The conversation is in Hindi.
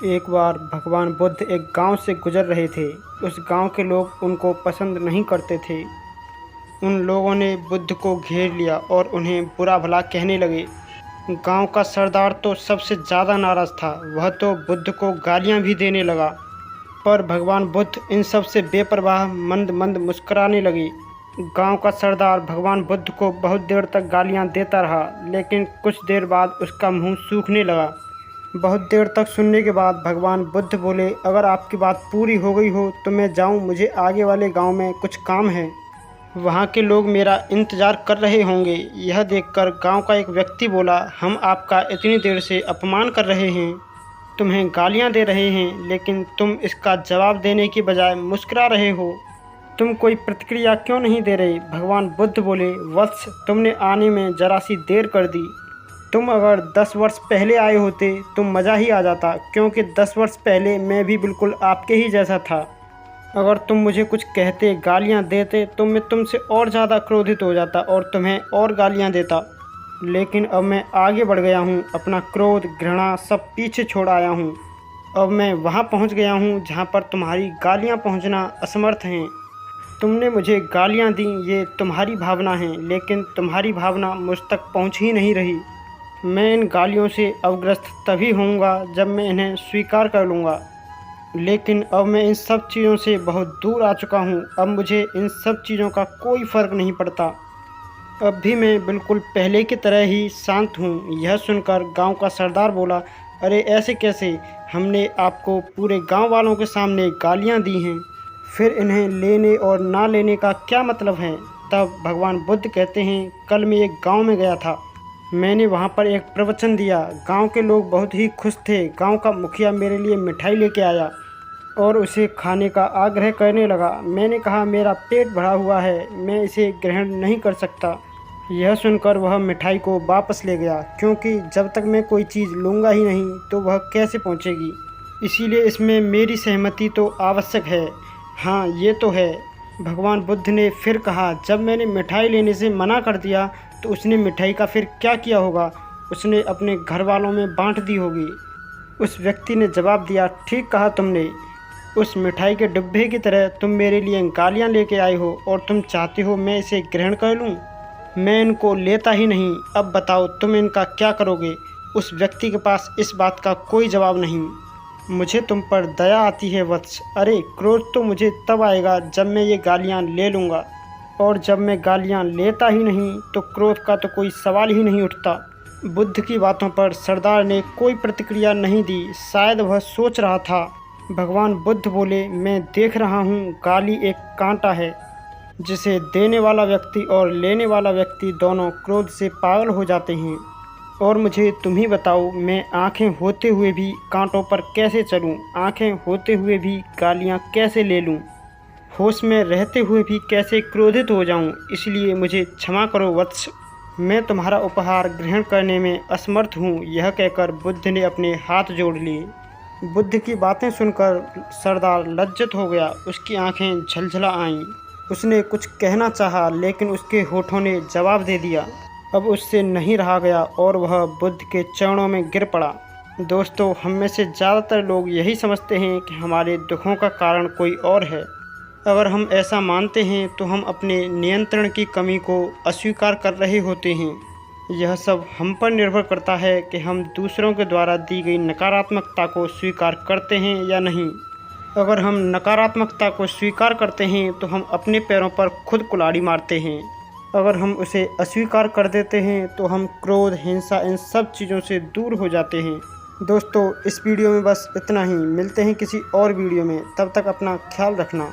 एक बार भगवान बुद्ध एक गांव से गुजर रहे थे। उस गांव के लोग उनको पसंद नहीं करते थे। उन लोगों ने बुद्ध को घेर लिया और उन्हें बुरा भला कहने लगे। गांव का सरदार तो सबसे ज़्यादा नाराज़ था। वह तो बुद्ध को गालियां भी देने लगा। पर भगवान बुद्ध इन सब से बेपरवाह मंद मंद मुस्कुराने लगे। गांव का सरदार भगवान बुद्ध को बहुत देर तक गालियां देता रहा, लेकिन कुछ देर बाद उसका मुंह सूखने लगा। बहुत देर तक सुनने के बाद भगवान बुद्ध बोले, अगर आपकी बात पूरी हो गई हो तो मैं जाऊं, मुझे आगे वाले गांव में कुछ काम है। वहां के लोग मेरा इंतज़ार कर रहे होंगे। यह देखकर गांव का एक व्यक्ति बोला, हम आपका इतनी देर से अपमान कर रहे हैं, तुम्हें गालियां दे रहे हैं, लेकिन तुम इसका जवाब देने की बजाय मुस्कुरा रहे हो। तुम कोई प्रतिक्रिया क्यों नहीं दे रहे? भगवान बुद्ध बोले, वत्स, तुमने आने में ज़रा सी देर कर दी। तुम अगर 10 वर्ष पहले आए होते तो मज़ा ही आ जाता, क्योंकि 10 वर्ष पहले मैं भी बिल्कुल आपके ही जैसा था। अगर तुम मुझे कुछ कहते, गालियां देते, तो मैं तुमसे और ज़्यादा क्रोधित हो जाता और तुम्हें और गालियां देता। लेकिन अब मैं आगे बढ़ गया हूँ, अपना क्रोध, घृणा सब पीछे छोड़ आया हूँ। अब मैं वहाँ पहुँच गया हूँ जहाँ पर तुम्हारी गालियाँ पहुँचना असमर्थ हैं। तुमने मुझे गालियाँ दी, ये तुम्हारी भावना है, लेकिन तुम्हारी भावना मुझ तक पहुँच ही नहीं रही। मैं इन गालियों से अवग्रस्त तभी होऊंगा जब मैं इन्हें स्वीकार कर लूँगा। लेकिन अब मैं इन सब चीज़ों से बहुत दूर आ चुका हूँ। अब मुझे इन सब चीज़ों का कोई फ़र्क नहीं पड़ता। अब भी मैं बिल्कुल पहले की तरह ही शांत हूँ। यह सुनकर गांव का सरदार बोला, अरे ऐसे कैसे? हमने आपको पूरे गांव वालों के सामने गालियाँ दी हैं, फिर इन्हें लेने और ना लेने का क्या मतलब है? तब भगवान बुद्ध कहते हैं, कल मैं एक गाँव में गया था। मैंने वहाँ पर एक प्रवचन दिया। गांव के लोग बहुत ही खुश थे। गांव का मुखिया मेरे लिए मिठाई लेके आया और उसे खाने का आग्रह करने लगा। मैंने कहा, मेरा पेट भरा हुआ है, मैं इसे ग्रहण नहीं कर सकता। यह सुनकर वह मिठाई को वापस ले गया, क्योंकि जब तक मैं कोई चीज़ लूँगा ही नहीं तो वह कैसे पहुँचेगी। इसीलिए इसमें मेरी सहमति तो आवश्यक है। हाँ, ये तो है। भगवान बुद्ध ने फिर कहा, जब मैंने मिठाई लेने से मना कर दिया तो उसने मिठाई का फिर क्या किया होगा? उसने अपने घर वालों में बांट दी होगी। उस व्यक्ति ने जवाब दिया, ठीक कहा तुमने। उस मिठाई के डिब्बे की तरह तुम मेरे लिए गालियां लेके आए हो और तुम चाहते हो मैं इसे ग्रहण कर लूं। मैं इनको लेता ही नहीं। अब बताओ तुम इनका क्या करोगे? उस व्यक्ति के पास इस बात का कोई जवाब नहीं। मुझे तुम पर दया आती है वत्स। अरे क्रोध तो मुझे तब आएगा जब मैं ये गालियाँ ले लूँगा, और जब मैं गालियाँ लेता ही नहीं तो क्रोध का तो कोई सवाल ही नहीं उठता। बुद्ध की बातों पर सरदार ने कोई प्रतिक्रिया नहीं दी। शायद वह सोच रहा था। भगवान बुद्ध बोले, मैं देख रहा हूँ, गाली एक कांटा है जिसे देने वाला व्यक्ति और लेने वाला व्यक्ति दोनों क्रोध से पागल हो जाते हैं। और मुझे तुम ही बताओ, मैं आँखें होते हुए भी कांटों पर कैसे चलूँ? आँखें होते हुए भी गालियाँ कैसे ले लूँ? होश में रहते हुए भी कैसे क्रोधित हो जाऊं? इसलिए मुझे क्षमा करो वत्स, मैं तुम्हारा उपहार ग्रहण करने में असमर्थ हूँ। यह कहकर बुद्ध ने अपने हाथ जोड़ लिए। बुद्ध की बातें सुनकर सरदार लज्जित हो गया। उसकी आंखें झलझला आईं। उसने कुछ कहना चाहा, लेकिन उसके होठों ने जवाब दे दिया। अब उससे नहीं रहा गया और वह बुद्ध के चरणों में गिर पड़ा। दोस्तों, हम में से ज़्यादातर लोग यही समझते हैं कि हमारे दुखों का कारण कोई और है। अगर हम ऐसा मानते हैं तो हम अपने नियंत्रण की कमी को अस्वीकार कर रहे होते हैं। यह सब हम पर निर्भर करता है कि हम दूसरों के द्वारा दी गई नकारात्मकता को स्वीकार करते हैं या नहीं। अगर हम नकारात्मकता को स्वीकार करते हैं तो हम अपने पैरों पर खुद कुल्हाड़ी मारते हैं। अगर हम उसे अस्वीकार कर देते हैं तो हम क्रोध, हिंसा, इन सब चीज़ों से दूर हो जाते हैं। दोस्तों, इस वीडियो में बस इतना ही। मिलते हैं किसी और वीडियो में। तब तक अपना ख्याल रखना।